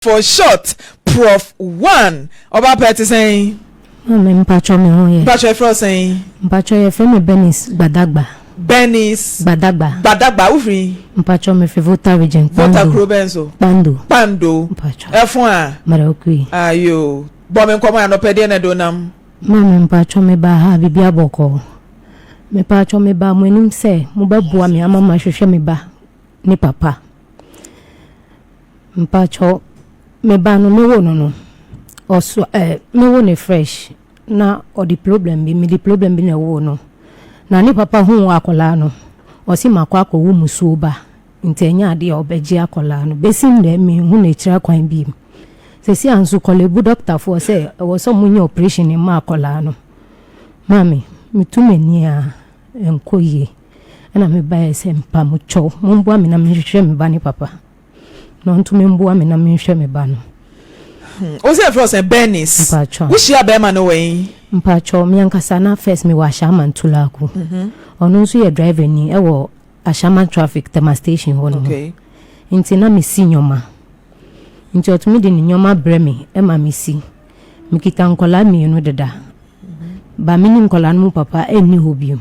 for short Prof 1 oba peti saying me mpacho me ho ye mpacho efro saying mpacho ye fe me Benis Badagba ufri mpacho me fe Volta region Volta Krobenso Pando mpacho efo a marakui ayo bo me nkomo no pede na do nam me mpacho me ba ha bibia boko me mpacho me ba mo enim se mo ba bua me ama ma hwehwe me ba ni papa mpacho me ba no me wo no also me wo ne fresh na o the problem bi me the problem bi na wo no na ni papa hu akola no o si makwa akowu musuo ba ntenya ade obeji akola no besim de me hu na kira kwan bi se si anso kolebu doctor for say wo so munye operation ni ma akola no mami mitumeni a enkoye na me ba ese mpa mu cho mo mbo amina me hwehwe me ba ni papa no ntumi mbo amina me hwehwe me ba no o se fro say Benis wo shia be ma no we mpacho mi ankasa na first mi wa Ashama Ntulaku onu nso ye driver ni wo Ashama traffic tema station ho no okay nti na mi si nyoma nti otumi de ni nyoma bremi e ma mi si mikita nkola mi enu deda ba mi ni nkola no papa eni hobium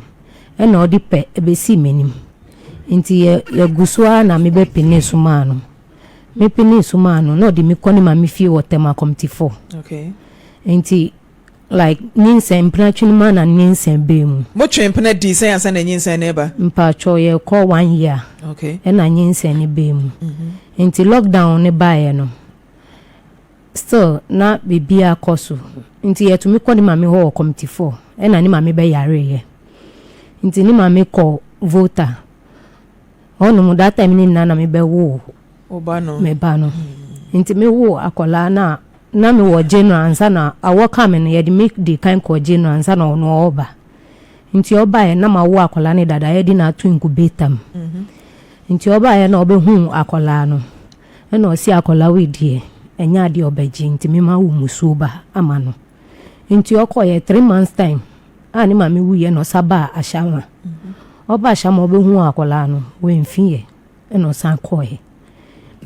e na odi pe e be si menim nti ye gusua na mi be pini suma no me pini suma no na odi mi koni ma mi fie wo tema committee 4 okay nti like nyinsen pratwin man na nyinsen bemu mo twempena di sen asa na nyinsen neba mpacho ye call 1 year okay e na nyinsen ni bemu nti lockdown ne bae no still na bibia koso nti ye tumi kɔ ni mame ho committee 4 e na ni mame be yare ye nti ni mame kɔ Volta ono mu that time ni na me be wo oba no me ba no nti me wo akola na me wo general ansa na awoka me no ye de make the kind ko general ansa na ono oba nti oba ye na ma wo akola ne dada ye di na to incubator nti oba ye na obehu akola no e na osi akola we die enya de obaji nti me ma wo musuo ba ama no nti okoye 3 months time ani ma me wu ye no saba Ashama oba Ashama obehu akola no we mfie e no san koye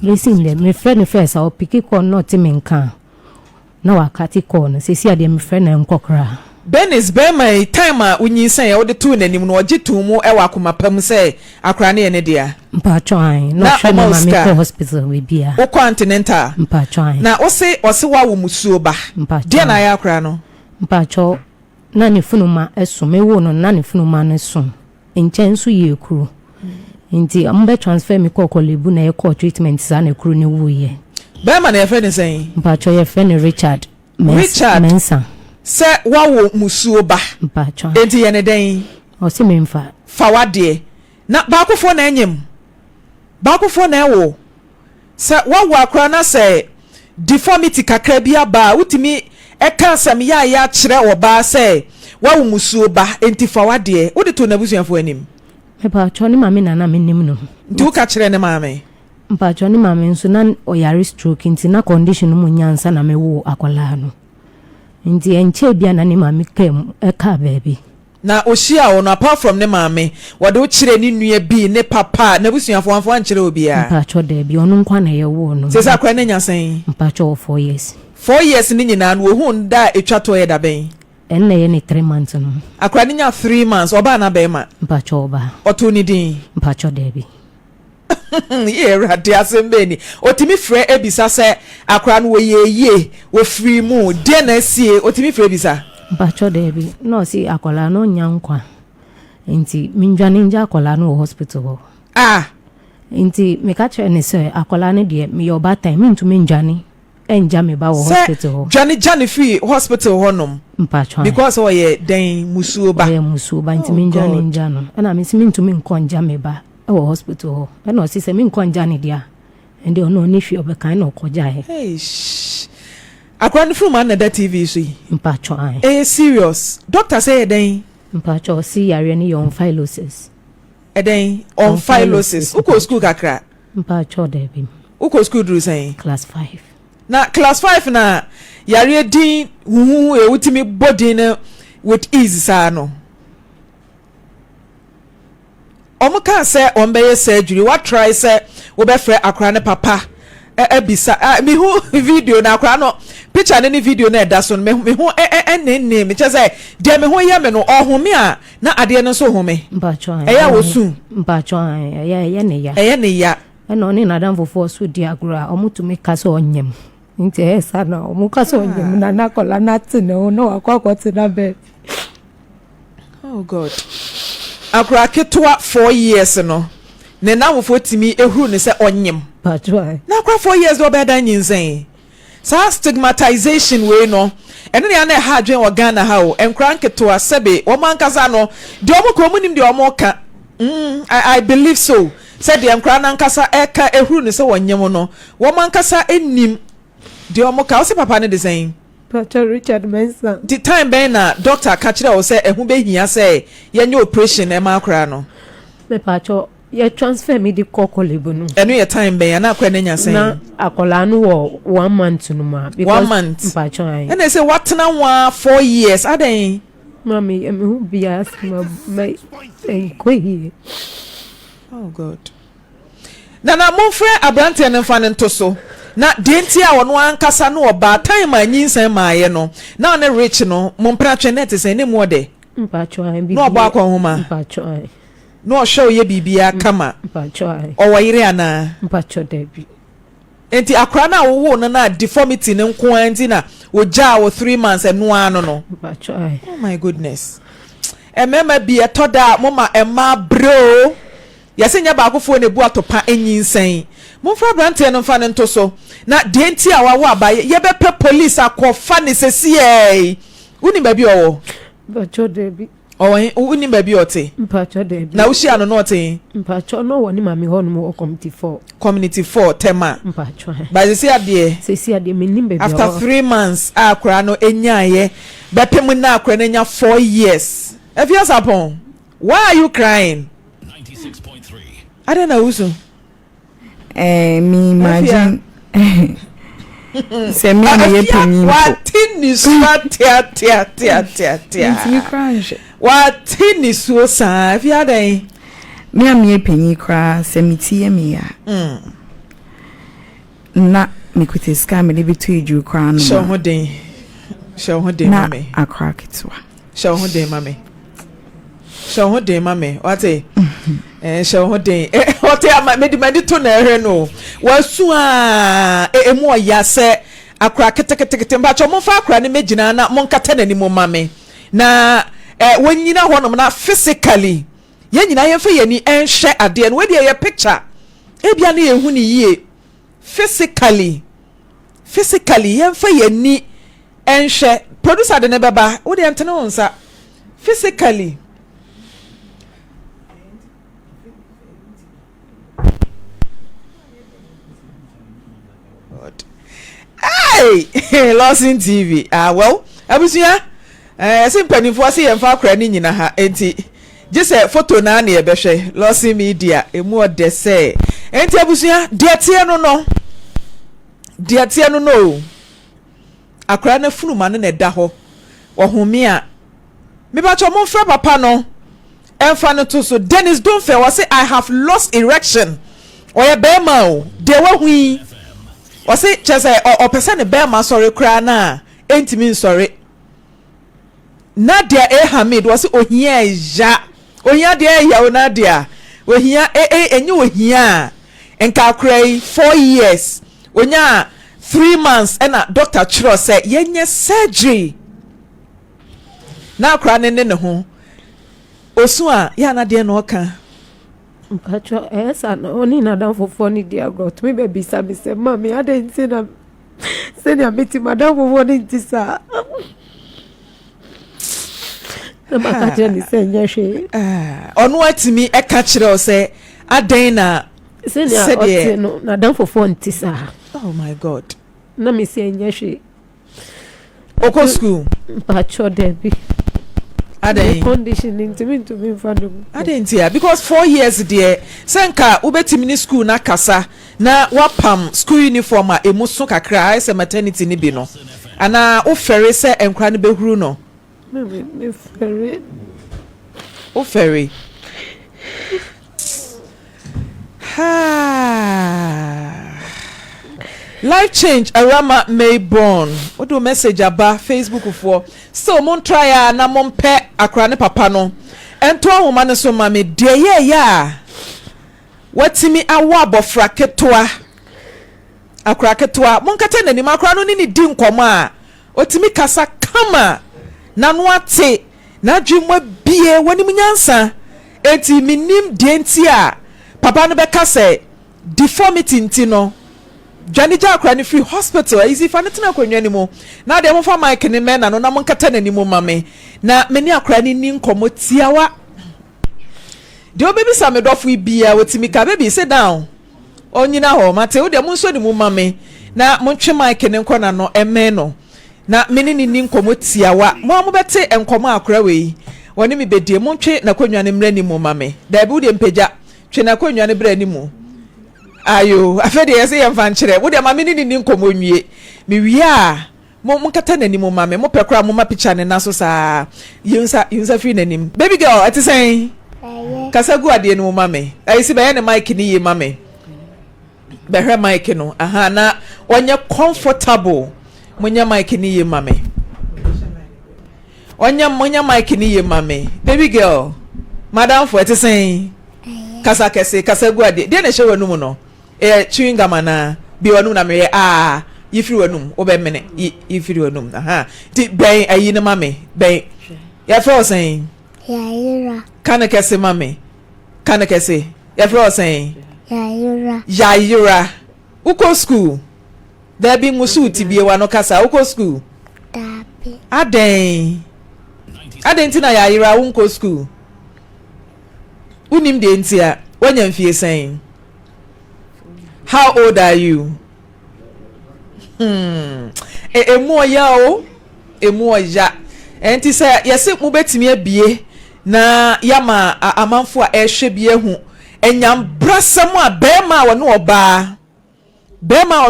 listen them me friend first I pick it on not me nkan na wakati corner se si ade me friend na nkokra Benis be my time a unyinsan ya wode tu nanim no oje tu mu e wa komapam se akra na ne dia mpa twan no hwe na mama ko hospital we bia o continental mpa twan na ose wa wo musuo ba dia na ya akra no mpa cho na ne funuma eso me wo no na ne funuma no so enchen so ye kuru nti ambe transfer me ko kolebu na ye ko treatment sa na kuru ne wo ye be ma na ye friend say mpa cho ye friend Richard Mensa se wa wo musuo ba mpa cho enti ye ne den o se me mfa fa wade na baakofo na enyim baakofo na ewo se wa wo akra na se deformity kakra bia ba utimi e kan sam ya kire oba se wa wo musuo ba enti fa wade udi to na busuafo anim mpa cho ni mame na me nim no nti uka kire ne mame mpa cho ni mame nso na oyare stroke nti na condition mu nyansa na me wo akola no nti enche bia na ni mame kem e ka baby na ohia ono apart from ne mame wode o kire ni nua bi ne papa na busuafo anfo an kire obi a mpa cho de bi ono nkwa na ye wo no se sa akra na nyasan mpa cho 4 years 4 years ni nyina no ohun da etwa to ye da ben en na ye ni 3 months no akra ni nya 3 months oba na be ma mpa cho oba oto ni din mpa cho de bi ye rade asembe ni otimi frɛ ebisa sɛ akra no ye wo free mu de na sie otimi frɛ ebisa bacho debi no si akola no nyankwa nti minjani nja akola no hospital nti me ka chere ne se akola ne de me yoba time ntumi njani enja me ba wo hospital jani free hospital honom mpacho because oye den musuo ba nti minjani nja no na me si ntumi nkonja me ba wo hospital na o si se me nkonja ne dia ende ono ni hwe obekan na okoja he akra no from another TV so mpacho serious doctor say den mpacho si yare ni on phyllosis den on phyllosis uko school kakra mpacho debi uko school do say class 5 na class 5 na yare din hu e wutimi body na with ease sa no omuka say on be surgery what try say wo be frɛ akra ne papa ebisa me hu video na akra no picture ne video na eda so me hu enne me chese de me hu ye me no ohome a na ade no so home mpacho eya wosu mpacho ya ne ya eye ne ya eno ni na dan fofo so di agura omutumi kase onyem nti esa na omukase onyem na nakola na tene no akwa tena be. Oh God. Akra ketwa 4 years no ne na wofo timi ehuru ne se onyem mpacho na akra 4 years do be dan nyinsen sa stigmatization we no eno ne na ha adwen wo Ghana ha o enkran ketwa sebe wo mankasa no de omo ko munim de omo ka I believe so said the enkran nankasa eka ehuru ne se wonyem no wo mankasa enim de omo ka wo se papa ne de sen Dr. Richard Mensa. The time ben na doctor catch o say ehun be hia say yenye operation e ma akra no Me pacho ye transfer me di kokolibu no eno ye time ben na akra nya say na akola no wo 1 month no ma because 1 month pacho ai and they say what na 4 years aden mami me hu bias ma koi. Oh God. Na monfre abrante ne fa ne ntoso na denti a wono ankasa no oba time anyinsan maaye no na ne rich no mompra twenete se ne muode Mpacho ai bi no oba akwa homa mpacho ai no show ye bibia kama mpacho ai o wayire ana mpacho debi enti akra na wo na deformity ne nko anti na oja wo 3 months eno ano no mpacho ai. Oh my goodness. Emema bi etoda mama ema bro yasenya ba akofo ne bu atopa enyinsan monfra brante no fa ne ntoso na denti a wawo abaye ye be pe police akofa ne sesi uni ba bi owo mpacho debi uni ba bi ote mpacho debi na ushi ano no ote mpacho no woni mami ho no community 4 tema mpacho ai ba sesi ade me nim baby after 3 months akra no enyaye be pe mu na akra no nya 4 years if you sapon why are you crying? 96.3 I don't know uso me imagine se me na ye penyin watini swa tia me crash watini so sa fia den me am ye penyin kra se me tie me ya na me kwete ska me de betu eju kra no show ho den mame akra kitwa show ho den mame wate show ho den wate ama me to na ehre no wasu a emu oya se akra ketekete mba cho monfa akra ne megina na monkata nani mo mame na wonyina ho no na physically ye nyina ye fa ye ni enhwe ade no we de ye picture ebia na ye hu ni yie physically ye fa ye ni enhwe producer de ne beba wo de ntene wonsa physically Hey, Lawson TV. Well, abusia simpanifo ase yemfa akra ni nyina ha enti je se photo na na ebehwe Lawson media emu ode se enti abusia de tie no akra na funuma no na da ho ohome a me ba cho monfra papa no emfa no to so Dennis don't fail say I have lost erection oya bema o de wa hui o say chese o person ne bema sorry kra na entimi sorry Nadia Hamid was ohia ja ohia de ya o Nadia ohia enye ohia enka krai 4 years onya 3 months and Dr. Chiro say yenye surgery na kra ne ho osu a ya na de no ka mpacho esa no oni na dan fofo ni dia got me be sabi se mami ade nti na se ni ameti madam fofo ni nti sa na makaje ni se nyehwe onu atimi e ka kire o se aden na se ni oti no na dan fofo nti sa. Oh my God. Na me se nyehwe oko school mpacho debi aden conditioning to me fandom aden tia because 4 years there senka ubetimi ni school na kasa na wapam school uniform a emuso kakra ese maternity ni bi no ana o fere se enkra ne behuru no me fere o fere ha life change arama Mayborn what do message aba Facebook for so mon try na mon pe akra ne papa no ento ahoma ne so ma me de ye ya watimi awo abofra ketoa akra ketoa mon kata nanim akra no ni di nkomo a otimi kasa kama na no ate na dwuma bie wani munyansa enti minim de enti a papa no be kasa deformity nti no Janija akra ni free hospital easy fa netina akwanwa ni mu na de mo fa mic ni me na no na mo nkata na ni mu mame na meni akra ni nkomo tiawa de obebi sa me dofo bia wotimi ka baby sit down onyina ho mate wo de mo nso ni mu mame na mo ntwe mic ni nko na no eme no na meni ni nkomo tiawa mo bete enkomo akra we woni me bedie mo ntwe na kwanwa ni mra ni mu mame da bi wo de mpagya twe na kwanwa ni bra ni mu ayo afede yesi yemfa nkyere wo de ma me ni nkomo nwie me wia mo nkata nani mo ma me mo pekra mo ma picture ne naso sa yunsa fi nanim baby girl ati sen kasa gu ade no ma me ayisi be ne mic ni ye ma me be hwe mic no aha na onye comfortable munya mic ni ye ma me munya mic ni ye ma me baby girl madam for ati sen kasa kese kasa gu ade de na hye wanum no chewing gum na bi wanum na me yifiri wanum obe mene yifiri wanum aha ti ben ayi na mame ben ya fro sen Yaira. kana kese mame kana kese ya fro sen Yaira. uko school there be musu ti bi wa no kasa uko school Dabi. aden ti na yaira unko school unim de ntia wanya mfie sen. How old are you? Emu ya enti say yesi mu betimi abie na yama amanfo a ehwe bie hu enyam brasam a bema wonu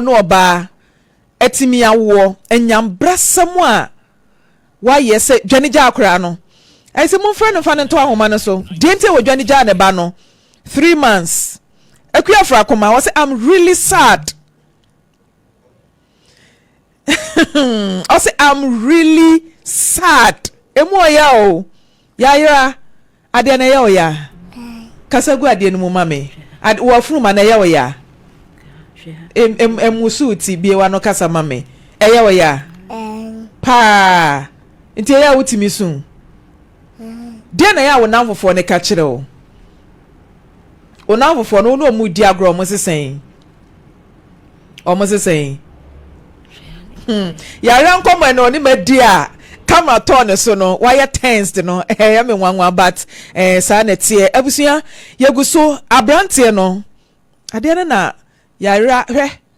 oba etimi awo enyam brasam a wa yese dwanija akra no ese mu frɛ no fa ne to ahoma no so diente wo dwanija ne ba no 3 months Ekuya fra koma was I'm really sad. I say I'm really sad. Emu oya o. Yaira ade na ya oya. Kasagu ade no mama. Ad wo funu ma na ya oya. Musu ti bie wa no kasa mama. Eya oya. Pa. Nti ya wutimi sun. De na ya wo namfofo ne ka kire o. Onavofo no no mu di agro mo sesen ya ran komo no ni madi a camera turn so no wire tensed no ya me nwanwa but sa na tie abusia yeguso abrante no ade na ya ra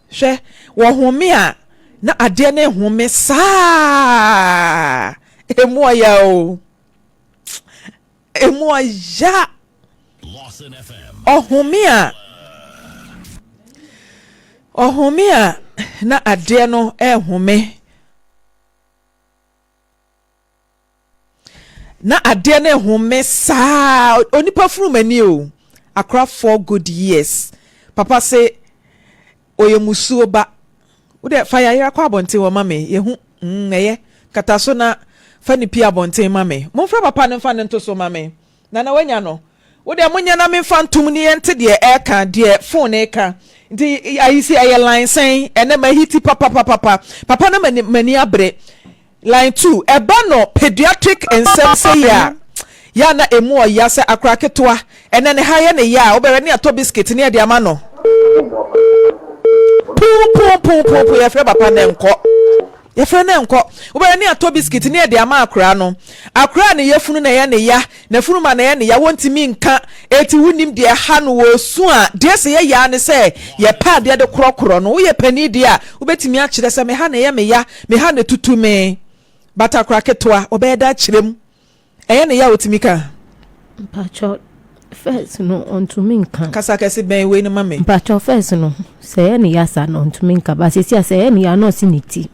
hwe wo home a na ade na home saa emu ya o emu ya Lawson FM ohumia na ade no ehome na ade na ehome saa onipa furumani o akra 4 good years papa say oyemusuo ba wo de fa yaya kwa bonte wo mame yehu eye kata so na fa ni pia bonte mame mo fra papa ne fa ne nto so mame na wanya no wo de munya na me fantum ni ente de e ka de phone e ka nti ayisi airline sen ene ma hiti papa na mani abre line 2 eba no pediatric ensem say ya na emu oya se akra ketoa ene ne ha ye ne ya obere ne ato biscuit ne de ama no pu ya fre papa ne nko ye fre ne nko obere ne ato biscuit ne de ama akra no akra ne yefunu na ye ne ya na funu ma na ye ne ya wontimi nka eti wunim de ha no wo su a de se ye ya ne se ye pa de korokoro no wo ye pani de a wobetimi a kire se me ha na ye me ya me ha na tutu me bata akra ketoa obeda kirem eye ne ya wotimi ka Pacho first no ontumi nka kasa kase ben we ne mame Pacho first no se ne ya sa no ontumi nka ba se se ne ya no siniti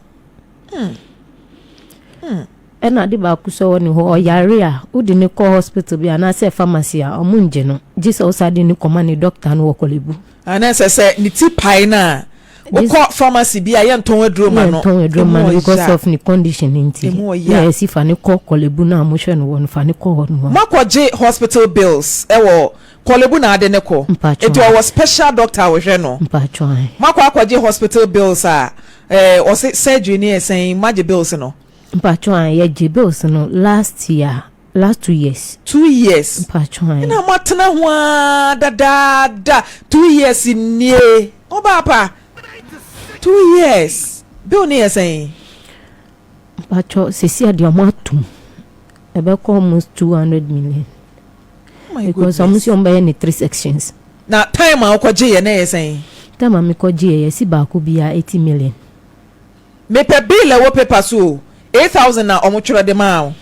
ena de ba kuso ni ho oyare a udi ne ko hospital bi ana se pharmacy a omunje no Jesus osade ni koma ni doctor no wokolebu ana se ni ti pai na Oko pharmacy bi a yen ton aduro ma no. Ton aduro ma because of the condition inti. Yes, if ani call Kolebu na mo hwe no won fa ni call no. Makwaje hospital bills ewo Kolebu na ade ne ko. It was special doctor wo hwe no. Mpatwan. Makwaje hospital bills a o surgery ni esen maje bills no. Mpatwan ye je bills no last 2 years. 2 years. Mpatwan. Na matena ho da 2 years ni Obapa 2 years. Bill ni esen. Mpatwan sesi ade amatum. Ebe ko almost 200 million. Because almost you buy any 3 sections. Na time a kwaje ye na esen. Time a me kwaje ye si ba ko bia 80 million. Me pe bill wo paper so 8,000 na omutwere de ma.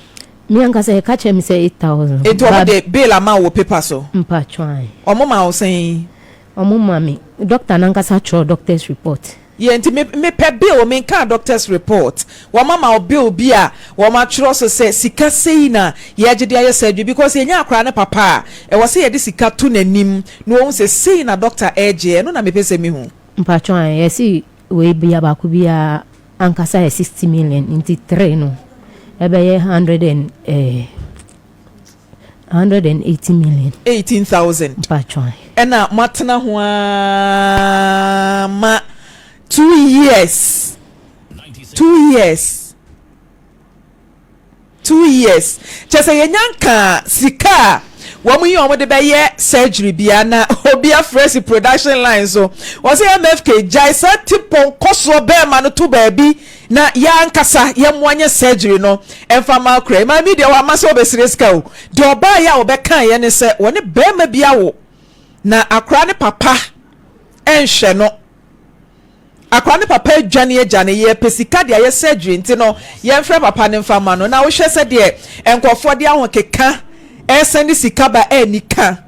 Me anka say ka che me say 8,000. It was the bill amount wo paper so. Mpatwan. Omo ma o sen. Omo mami doctor nanka sa cho doctor's report. Ye nti me pe bill me kan doctor's report. Wo mama o bill bia wo ma tworo so say sika sei na ye agide aye surgery because ye nya akra ne papa e wo say ye de sika to nanim no wo say sei na doctor eje no na me pese mi hu. Mpatwan ye si we bia ba ku bia anka sa 60 million into 3 no. Ebe ye 180 million. 18,000. Mpatwan. Ena matena ho ma 2 years. 2 years. 2 years. Chese yenyanka sika wamu yi omo de be ye surgery bia na obia fresh production line so wo say MFK jaisa tipon koso be ma no to baabi na ya nkasa ya mwanye surgery no emfa ma kra ma media wa ma so obesire ska o de oba ya obekan ye ne se woni be ma bia wo na akra ne papa enhwe no akwa ne papa adwane ye pesika de aye surgery nti no ye mfre papa ne mfa ma no na wo hwe se de enkofo de ahokeka send sika ba nika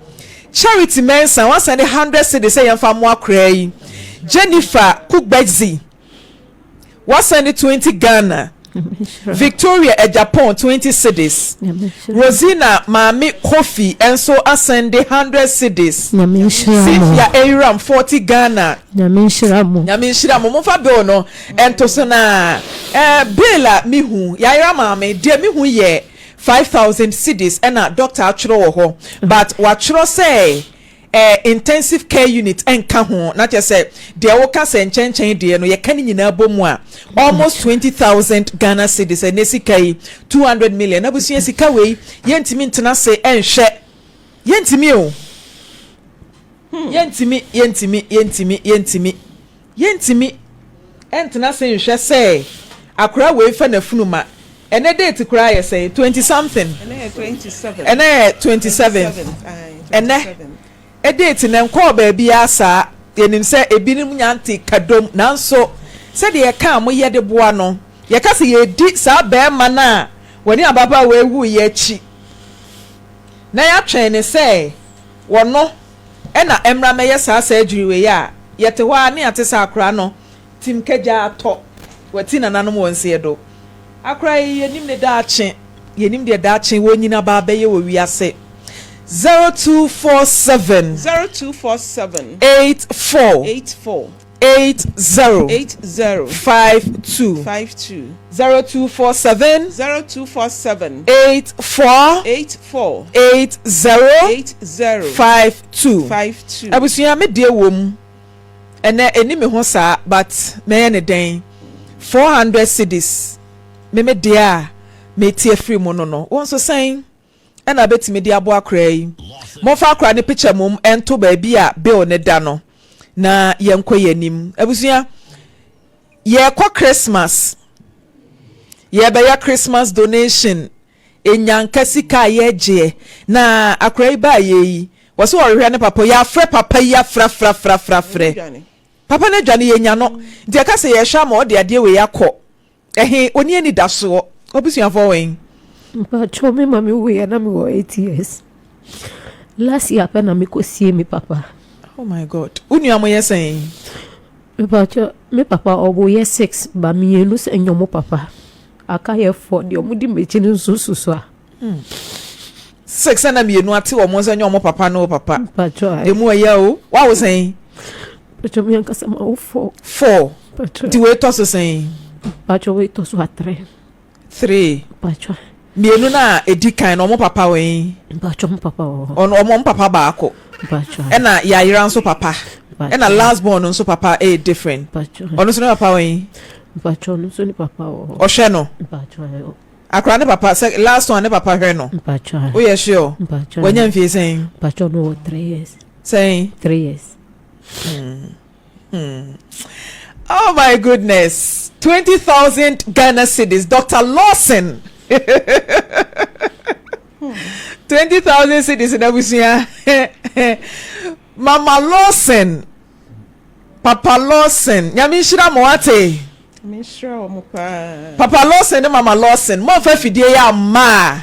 charity mensa wan send 100 cedis say yemfa mo akra yi Jennifer Cookbedzi wan send 20 Ghana Victoria Japan 20 cedis Rosina Maame Kofi enso asend 100 cedis Cynthia Aram 40 Ghana Nyamenshira mo fa bill no ento so na Bella mihu ya ira maame de mihu ye 5,000 cedis and a doctor achro ho but wachro say intensive care unit enka ho na just say de wo ka se nchenchen de no ye kan nyina bomu a almost 20,000 Ghana cedis and nesika 200 million abusu sika we yentimi ntena se enhwe yentimi o yentimi entena se nhwe se akura we fa na funuma and a date cry say 20 something and 27 and a date and call baby asa yenim say ebinim nyanti kadom nanso said ye come ye de boa no ye ka say ye di sa be ma na woni ababa we wu ye chi na ya twen ne say wono e na emra me ye sa surgery we ya ye te ho ani ate sa akra no tim keja to wati na nanom wonse do akra yenim ne daache yenim de daache wonyina ba be ye wo wiase 0247 84 80 52 0247 84 80 52 abusuya me de wom ene eni me ho sa but me ne den 400 cedis me de a me tie free mo no won so san ena betime de abo akra yi mo fa akra ne picture mum ento ba bia bill ne da no na yenko yanim abusuya ye kwa Christmas ye be ya Christmas donation enyanka sika ye je na akra yi ba ye yi wo so worhwe ne papa ya frɛ papa ya fra papa ne dwane ye nya no de ka se ye hwa ma o de ade we yakɔ oni ani da so abusuya fo wen but me mami we na me wo 8 years last year pa na me ko sie me papa. Oh my God. Unu amo yesen. Me papa obo ye 6 ba mi enu se nyomo papa. Aka ye 4 de omudi mechi nsususu a. 6 na mi enu ate wo mo se nyomo papa no papa. Pacho. De mu ya o. Wa wo sen. Pacho mi ankasa ma wo 4 Pacho di we to so sen Pacho we to so 3 Pacho mienu na edi kan no mo papa we Pacho mo papa wo ono mo papa baako Pacho ena ya yira nso papa ena last born nso papa different Pacho ono so ne papa we Pacho no so ni papa wo ohwe no Pacho akra ne papa last one ne papa hwe no Pacho o ye sure Pacho wanya mfie sen Pacho no 3 years sen 3 years Oh my goodness. 20,000 Ghana cedis. Dr. Lawson. 20,000 cedis in Abusia. Mama Lawson. Papa Lawson. Nyamishira Moate. Papa Lawson and Mama Lawson. Mo fa fidie ya ma.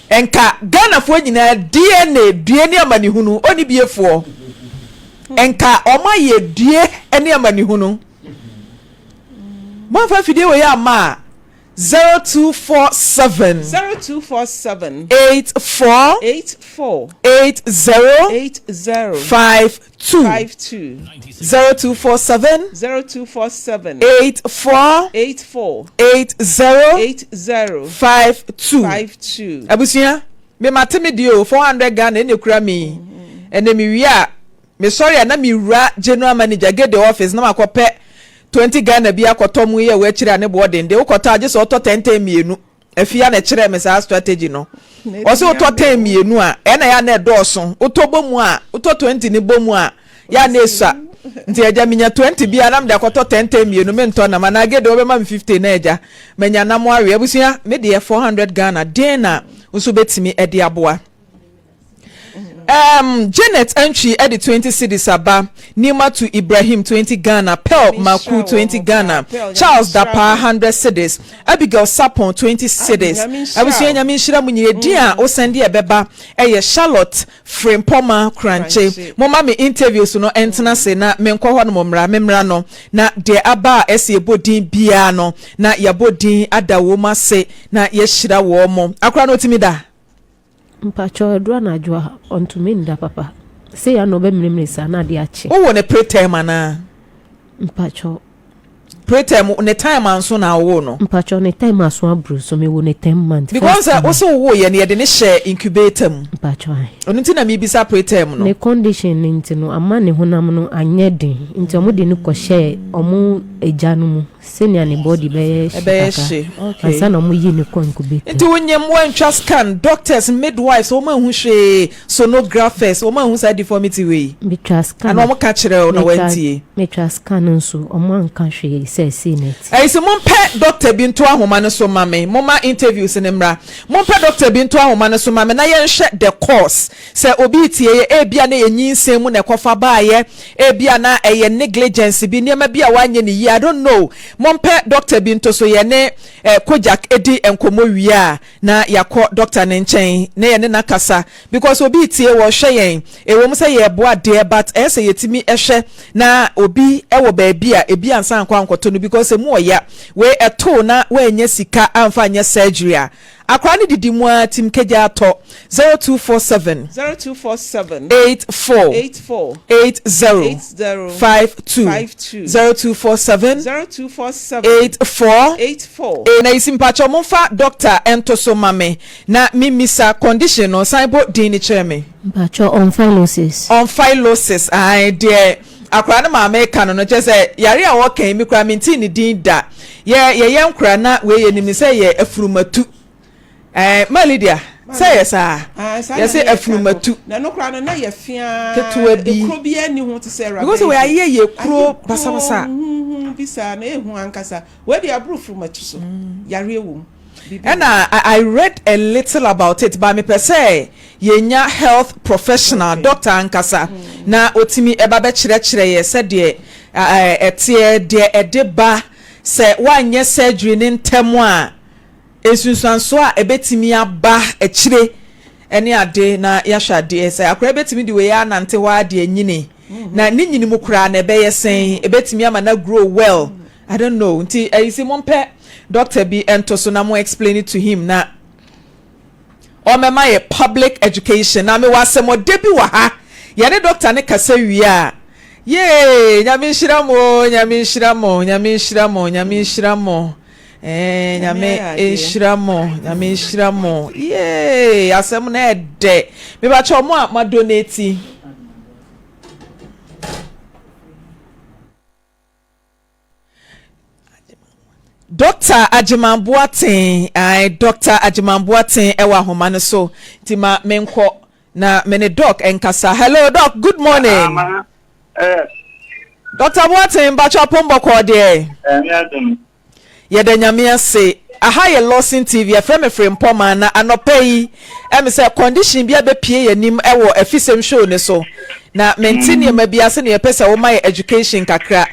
Enka Ghana fo nyina DNA amani hunu oni biefo. Enka oma ye die ene amani hunu. Mo fa fidie we ya ma 0247 0247 84 80 52 0247 84 80 52 abusia me mateme dio 400 Ghana ene kura mi ene mi wia me sorry na mi wura general manager get the office na makope 20 Ghana bi akotom ye we kire ane boarding de ukota age so to 10 mienu afia na kire me sa strategy no o se uto 10 mienu a ena ya na edoso uto bomu a uto 20 ni bomu a ya na esua nti eja minya 20 bi anam de akoto 10 mienu me nto na mana ge de obema 50 na eja menya na mo awe abusia me de 400 Ghana den na uso betimi e de aboa Janet entry at the 20 cedis aba Nima to Ibrahim 20 Ghana Pearl Maku 20 Ghana Charles Dapa 100 cedis Abigail Sapon 20 cedis Abusuya nyame nhira munye dia o send e beba eye Charlotte Frimpomaa Korankye mama me interviews no entena se na menkwa ho no memra no na de aba ese ebodin bia no na yabodin adawo ma se na ye hira wo mo akra no timida Mpacho edwa na adwa ontumi nda papa se ya no be mrimrisa na de ache wo wo ne preterm ana Mpacho preterm ne time anso na wo no Mpacho ne time aso abru so me wo ne 10 months because also wo ye ne de ne share incubator mu Mpacho onu nti na mi bisa preterm no ne condition nti no ama ne honam no anye den nti omo de ne ko share omo ejanu mu senior ne body be she okay asa na omo yi ne ko incubator nti wonyem wan twa scan doctors midwives o ma hu hwe sonographers o ma hu sa deformity we me twa scan ana omo ka kire o na wantie me twa scan nso omo anka hwe se net ai se mom pe doctor bi nto ahoma ne so mame moma interviews ne mra mom pe doctor bi nto ahoma ne so mame na ye nhwe the course se obi tie ye e bia na ye nyinsem mu na kofa baaye e bia na eye negligence bi niam bia wanye ne yi I don't know mom pe doctor bi nto so ye ne kojak edi enkomo wia na yakọ doctor ne nchen na ye ne nakasa because obi tie wo hwe yen e wo mu se ye boa de but ese yetimi ehwe na obi e wo ba bia e bia nsan kwa nkoto no because mu oya we eto na we enya sika amfa anya surgery a akwa ne didi mu atim keja ato 0247 84 80 52 0247 84 na isimpacho monfa doctor entoso mame na mimisa condition no saibo din ni cheme Mpacho onphylosis ai de akra na maame ka no chese yare a wokan mi kra minti ni din da ye nkra na we ye nim se ye afurumatu Malidia say yes yes afurumatu na no kra na ye fia ketua bi ekro bi ani ho te se ra because we aye ye kro basabasa bisa na ehu ankasa we dey abru afurumatu so yare ewu and I read a little about it but me per se yenya health professional doctor ankasa na otimi eba be kire ye se de etie de edeba se wanye surgery ni ntemu a esunsanso a ebetimi aba ekire ene ade na yahwa de se akora ebetimi de we ya nante wa de anyini na ni nyini mu kura na ebe yesen ebetimi ama na grow well I don't know nti ayisi mompe doctor bi ento so na mo explain it to him na o me my public education na me wasemo debi wa ha ye ne doctor ne kasa wi a Yay, nyame shiramo, nyame shiramo, nyame shiramo, nyame shiramo. Nyame shiramo. Yay, asem na ede. Me ba cho mo ma donate. Dr. Ajimambuaten, Dr. Ajimambuaten ewa homa no so. Tima menko na mene doc enkasa. Hello doc, good morning. Dr. Buaten bacho pombo ko de. Yede nyame ase. Aha ye Lawson TV Maame Frimpomaa na anopai em say condition bia be pie yanim ewo Afisem show ne so. Na maintain ye mabia se ne pese wo my education kakra.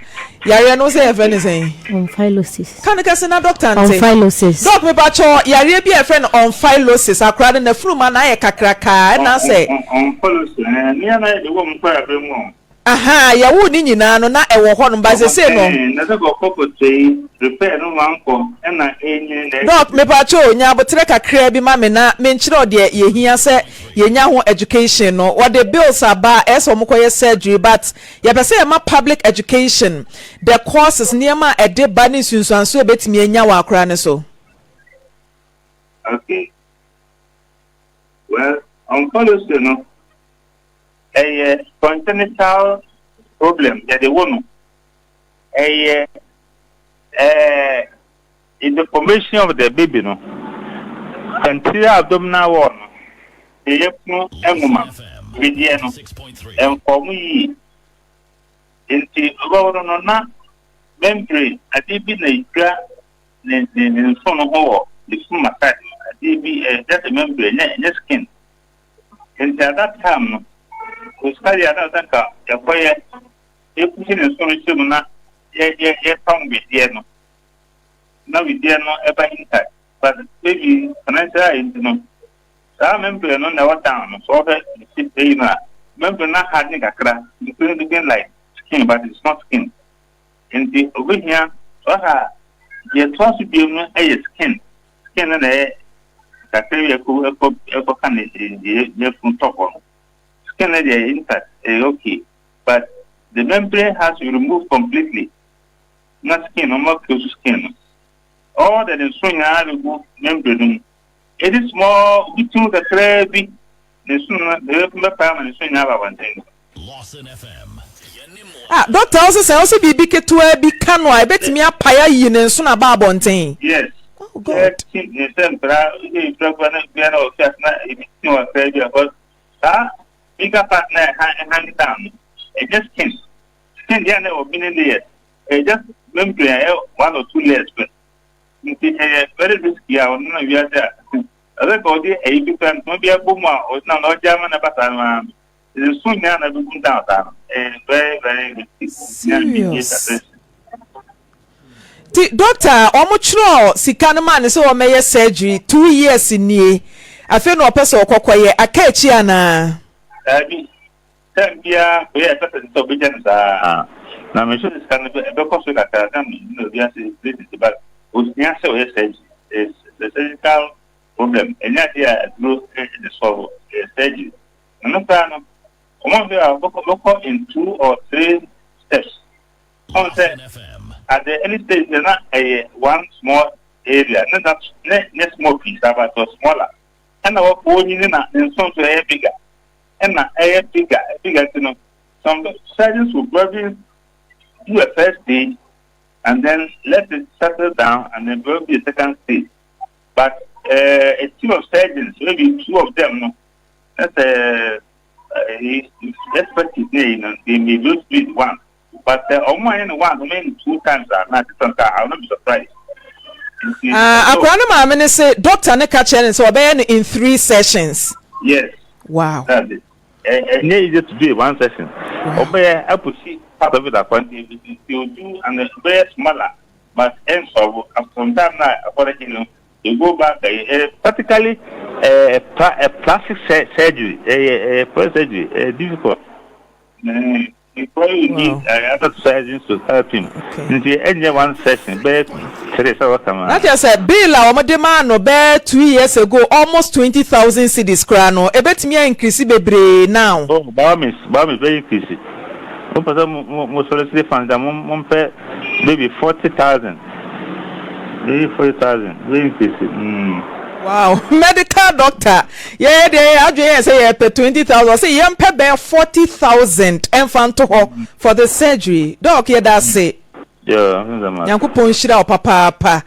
Yare no say anything. Omphilosis. Kan ka se na doctor ante. Omphilosis. Doc me bacho yare bia friend omphilosis akra na fluma na ye kakra ka na say. Omphilosis ni na de wo mpa abe mu. Aha, ya wo ni nyina no na ewo ho no ba se no. Na se go kokotei repair no manko na enye na. Doc me pacho nya abotre kakra bi ma me na me nchire de ye hia se ye nya ho education no. What the bills aba eso mo koye surgery but ye pese ma public education the courses niema e de ba ni sunsuanso e betimi anya wa akra ne so. Okay. Well, oncology no a congenital problem that they want in the formation of the baby no anterior abdominal wall the no emuma mediano and form yi into no na membrane adibi na igra ne so no ho the stomach adibi just a membrane ne skin and at that time no we study another ka ya koye e pushing so no na ye found with there no now with there no ever intact but maybe financial into no sa member no na what down so that it dey na member na hard ni kakra looking like skin but it's not skin and the over here so ha ye trust be no e skin na kakra ye ko kan ye from top on skin na dey intact okay but the membrane has to be removed completely. Not skin, not close to skin. All that is showing how to remove membrane. It is more between the three the sooner the time and showing how one thing. Lawson FM. Doctor also be big to a big canoe. I bet me a paya yin and soon about bontain. Yes. Oh, God. Bigger partner hand down. Just skin there never been in there. Just membrane 1 or 2 layers, but it's very risky. I don't know if you are there. Other body, a big time, maybe a boomer or not German about it's soon now I will go down. Very, very risky. Doctor, omuchro sikana man so o meye surgery 2 years ni. Afi no person okokoye akachi ana. Bia we are certain to be na me sure this can be because we got no we are this but we say is the surgical problem and yet no the solve surgery no plan we are look in 2 or 3 steps on say at the early stage there not a one small area not small piece but smaller and our bone in some to a bigger and a bigger, you know. Some surgeons will probably do a first stage and then let it settle down and then probably a second stage. But a team of surgeons, maybe 2 of them, no, that's expertise, you know, they may do split one. But almost one, maybe 2 times are not different. I'll not be surprised. I say doctor ne catch so in 3 sessions. Yes. Wow. That's it. And easy to do 1 session. Obey, I put see part of it at one you do and very smaller, but ends of from time now, according you go back practically a plastic surgery, a surgery, difficult. Before you need other surgeons to help him. In the end, 1 session, but that just said, Bill, our demand no bear 2 years ago, almost 20,000 cedis crano. A bet me increase bebre now. Oh, Bam is very increasing. What was mo solicit funds? I'm pay maybe 40,000. Maybe 40,000. Maybe 50. Wow, medical doctor. Yeah, I say 20,000. Say you pay 40,000 and fan to her for the surgery. Doc, yeah, that's it. Yeah, Yankupon shira papa.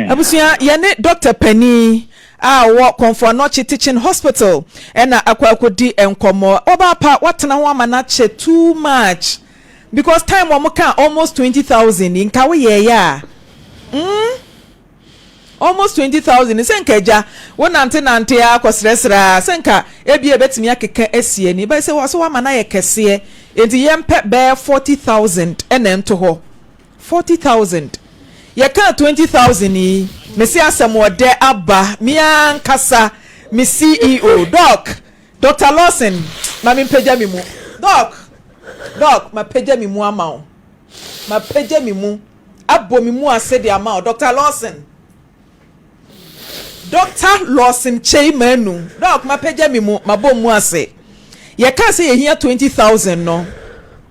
Abusia yene Dr. Penny work for Nochi Teaching Hospital and akwakodi enkomo oba pa watena ho amanache too much because time wo can almost 20,000 in kawe ye ya almost 20,000 senkeja wonante akosresra senka ebie betimi akeka asie ni ba se wo so amana ye kese enti yempe be 40,000 enento ho 40,000 ye ka 20,000 ni mesi asem wode aba mian kasa mi CEO Dr. Lawson mami peja mi mu doc ma peja mi mu ama ma peja mi mu abo mi mu ase de ama Dr. Lawson Chairmanu doc ma peja mi mu ma bom mu ase ye ka say ye hia 20,000 no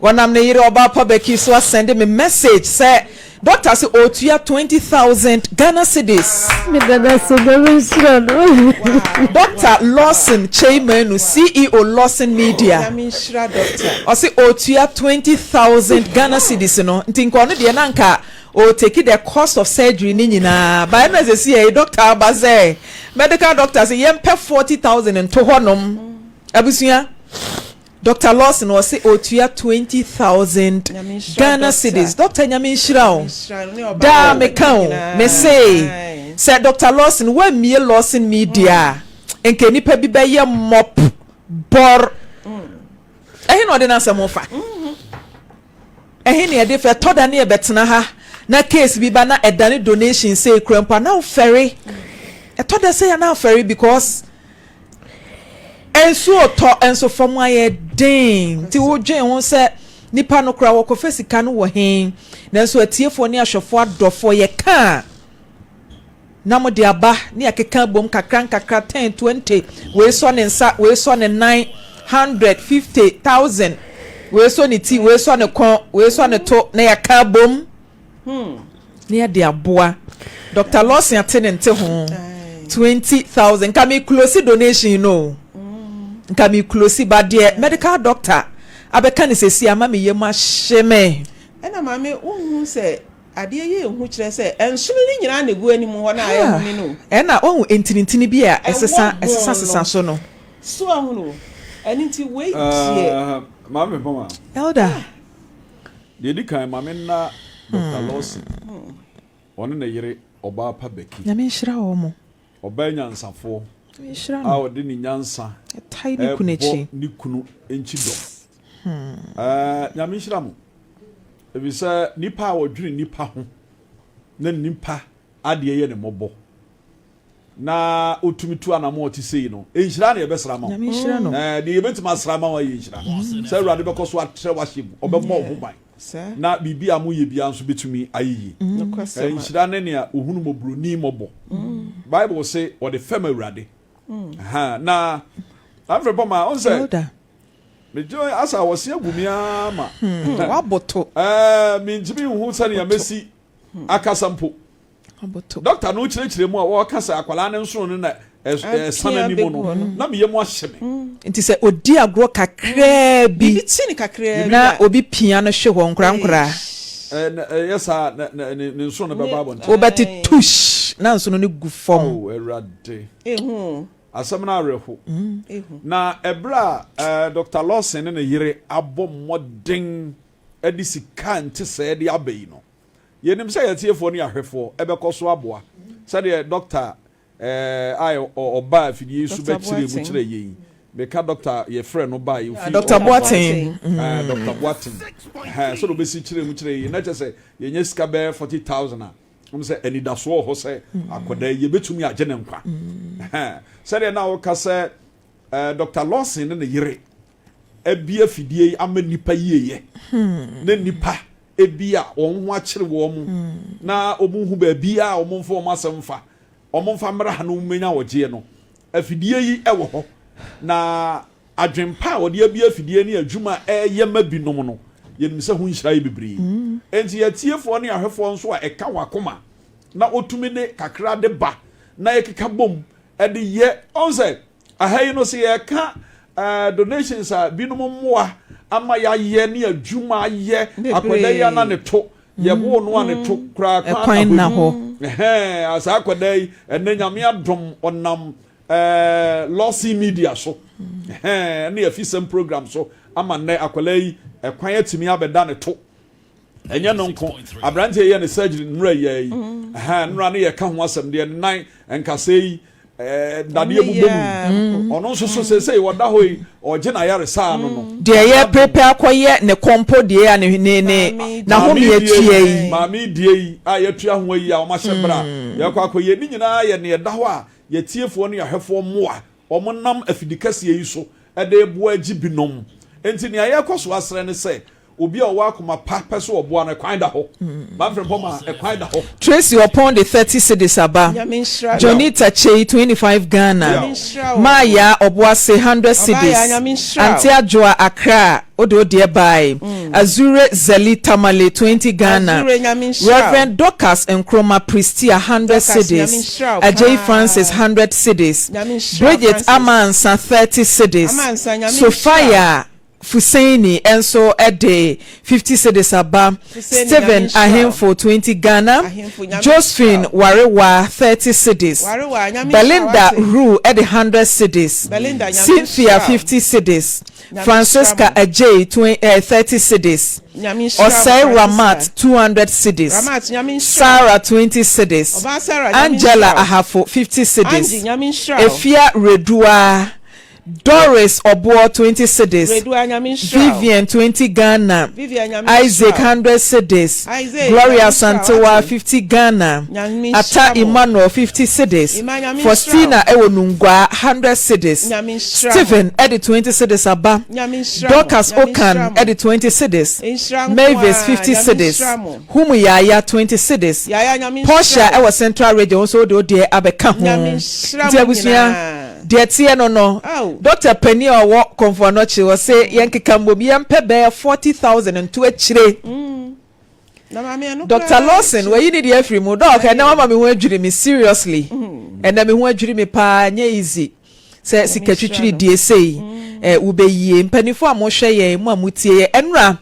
wanam ne yire oba pa beki so send me message say doctor say otua 20,000 Ghana cedis me dada so very sure Dr. Lawson Chairman CEO Lawson Media I mean sure doctor o say otua 20,000 Ghana cedis no ntinko no de na nka o take the cost of surgery ni nyina by na say see doctor abaze medical doctor say yem pay 40,000 nto honom abusuya Dr. Lawson was say otua 20,000 Ghana cedis. Dr. Nyame Shirao. Da me kan me say Dr. Lawson we me Lawson Media. Enke nipa bi be ye mop bor. Ehe no de na samofa. Ehe ne de fe toda na e betena ha. Na case bi ba na edane donation say krempa na ferry. E toda say na ferry because enso to enso from aye den ti wo dwen ho se nipa no kra wo ko fesika no wo hen na enso atiefo ne ahwefo adofo ye ka na mo de aba ne akeka bom kakran 10 20 we so ne nsa we so ne 950,000 we so ne ti we so ne kon we so ne to na yaka bom ne de aboa Dr. Lawson atene ho 20,000 can me close donation you know nka mi close ba de medical doctor abeka ne sesi ama me yema hyeme ena maame ohun se ade ye ehun kire se ensunu ni nyina na gu anim ho na aye ho ni no ena ohun entinintini bi a esesa so no so ahunu eni ti wait here Maame Frimpomaa elder de di kan maame na Dr. Lawson one na yire oba pa beki nyame nhira wo mo oba nyansafo nhira no a de ni nyansa tai ni kunechi ni kunu enchi do nyame nhira mo ebisa nipa a wodwiri nipa ho na nipa ade ye ne mobo na otumitu anamo otisei no enhira na yebesra ma nyame nhira no de yebetima sra ma wa yenhira se awurade bekoso atre wahye obemo ohoban na bibi amoye bia nso betumi ayiyi enhira ne ne a ohunu mobro ni mobo Bible say or the fema awurade na Maame Frimpomaa on say me joy asa wose agumia ma waboto me njimi hu sane ya mesi akasampo waboto doctor no chire mu a wo kasa akwala ne nso no na sana ni mu no na me yemu ahyeme nti se odi agro kakra bi tini kakra na obi pia no hwe ho nkra yesa ne nso no be babo nti obati tush na nso no ne gu fom erade ehun asamna areho na ebra Dr. Lawson ne yire abom modern edisi kan te se de abai no yenim se yetiefo ne ahwefo ebekoso aboa se de doctor oba fidie su be kire mu kire yin beka doctor ye friend no ba you Dr. Boatin Dr. Boatin so do be si kire mu kire yin na che ye nya sika be 40,000 say any da so ho say akoda ye betumi agene nkwa say na wo ka say Dr. Lawson ne yire ebia fidie ama nipa yeye na nipa ebia onho akire wo mu na omunhu ba bia omunfo omasemfa omunfa mra no menya woje no afidie yi ewo ho na adwempa ode abia fidie ne adwuma eye mabinom no yenim se ho nhira yi bebre enti yetiefo ne ahwefo nso a eka wakoma na otumi ne kakra de ba na yekeka bom e de ye onse ahayi no se yeka donations a binom moa ama ya ye ne adwuma ye akoda ya na ne to ye bo no ane to kra kwan na ho asa akoda yi ene nyame adom onam Lawson media so ne Afisem program so ama ne akola yi kwan atimi abeda ne to enye no nko abrante ye ne surgery nura ye yi nura ne ye ka ho asem de nan enkase yi dade bubom ono so so sei woda hoyi oje na yare sa no de ye prepare akoye ne kompo de ya ne na ho me atua yi maame die yi a yatua ho yi a o ma hyebra ye kwa akoye ni nyina ye ne da ho a ye tiefo ne ahwefo moa omo nam afidikase yi so ede ebo agi binom enti ne aye koso asre ne se obi a wakoma pa peso obo an kwan da ho Maame Frimpomaa kwan da ho Tracy upon the 30 cedis aba Jonita Chei 25 Ghana Maya Obuase 100 cedis Antia Joa Accra Odo de bai Azure Zeli Tamale 20 Ghana Reverend Dorcas Nkrumah Pristia 100 cedis Ajay Francis 100 cedis Bridget Amansa 30 cedis Sophia Fuseni enso ede 50 cedis aba Stephen Ahemfo 20 Ghana Josephine Warewa 30 cedis Belinda Ru ede 100 cedis Cynthia 50 cedis Francisca Ajay 30 cedis Osei Ramat 200 cedis Sarah 20 cedis Angela Ahafo 50 cedis Efia Redua Doris Obo 20 cedis Vivian 20 Ghana Isaac 100 cedis Gloria Santewa 50 Ghana Ata Emmanuel 50 cedis Faustina Ewonungwa 100 cedis Stephen edit 20 cedis aba Dorcas Okan edit 20 cedis Mavis 50 cedis Humu Yaya 20 cedis Portia Ewa Central Radio so do de abeka ho Tiabusia de tie no Dr. Penny owo Komfonochi wo say yenkeka mbobi yempe be 40,000 nto akire Dr. Lawson we yi need free mu doc na mama me ho adwiri me seriously na me ho adwiri me pa nya easy say sikatwitwiri die sei ubeyie mpanifo amohwe ye mu amutie enra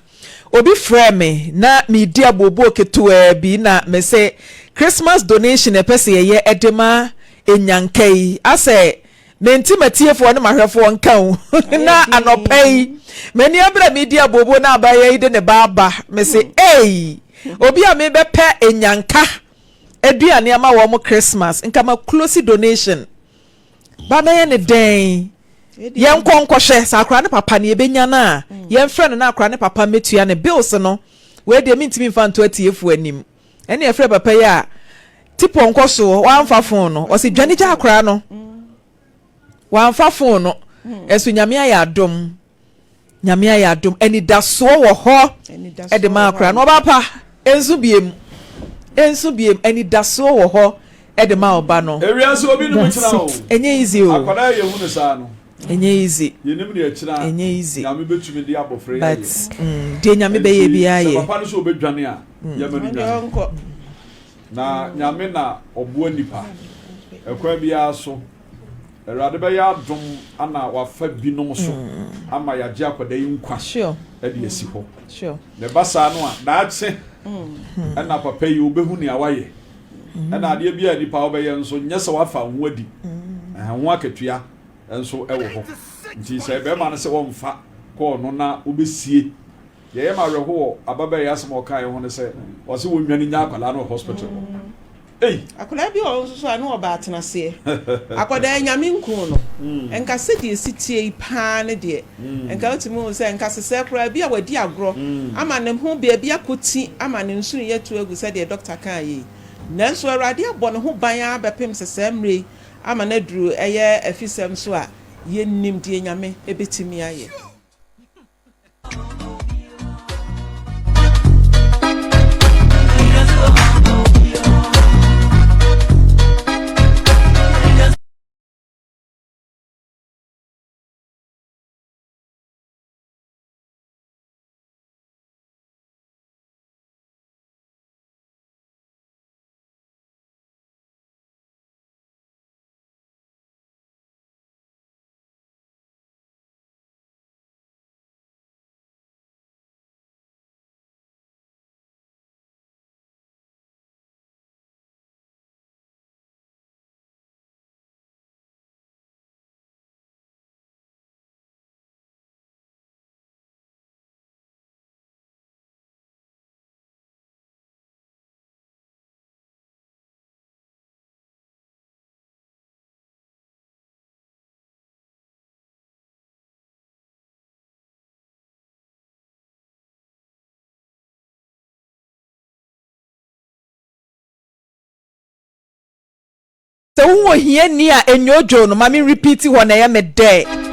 obi frɛ me na me di abobo keto bi na me say Christmas donation e pese ye edema enyankai ase menti matiefo ne mahwefo nkan na anopai mani abra media bobo na abaye de ne baba me say obi a me bepe enyanka aduane ama wo mo Christmas nka ma close donation ba na ye ne den yen konkohwe sakra ne papa ne ebenya na yen frɛ no na akra ne papa metua ne bills no we de mintimi mfa nto atiefo anim ene e frɛ papa ya tipo nkoso wa mfa phone no o se dwane gya akra no wamfa phone no esu nyame ya adom eni daso wo ho e de ma akra no ba pa ensu biem eni daso wo ho e de ma oba no ewia so obi no mchira o enye easy o akwada ye hu ne sa no enye easy yenim ne akira enye easy nyame betumi de abofre but de nyame be ye bia ye papa no so obedwane a ya mani dwane na nyame na obo nipa ekwa bia so erade be ya dom ana wafa binom so ama ya gye akwada yi nkwa sure e de esi ho sure ne basa no a daache na papa yi obehu ne awaye na ade bia nipa obeye nso nyese wafa ho adi ho akatua nso ewo ho nti se be ma no se wonfa ko no na obesie ye ma reho ababa ya asem okai ho ne se o se wonwani nya akwala no hospital akola bi o so anu oba atena se akoda nyame nku no enka se de sitie pa ne de enka otimo se enka se kra bi a wadi agro ama ne ho be bia koti ama ne nsu yetu agu se de doctor kan yi nanso awrade abɔ ne ho ban a bepem se mre ama na duru eye Afisem so a yennim de nyame ebetimi aye So who here near and your Joan, mammy repeat one I am a day.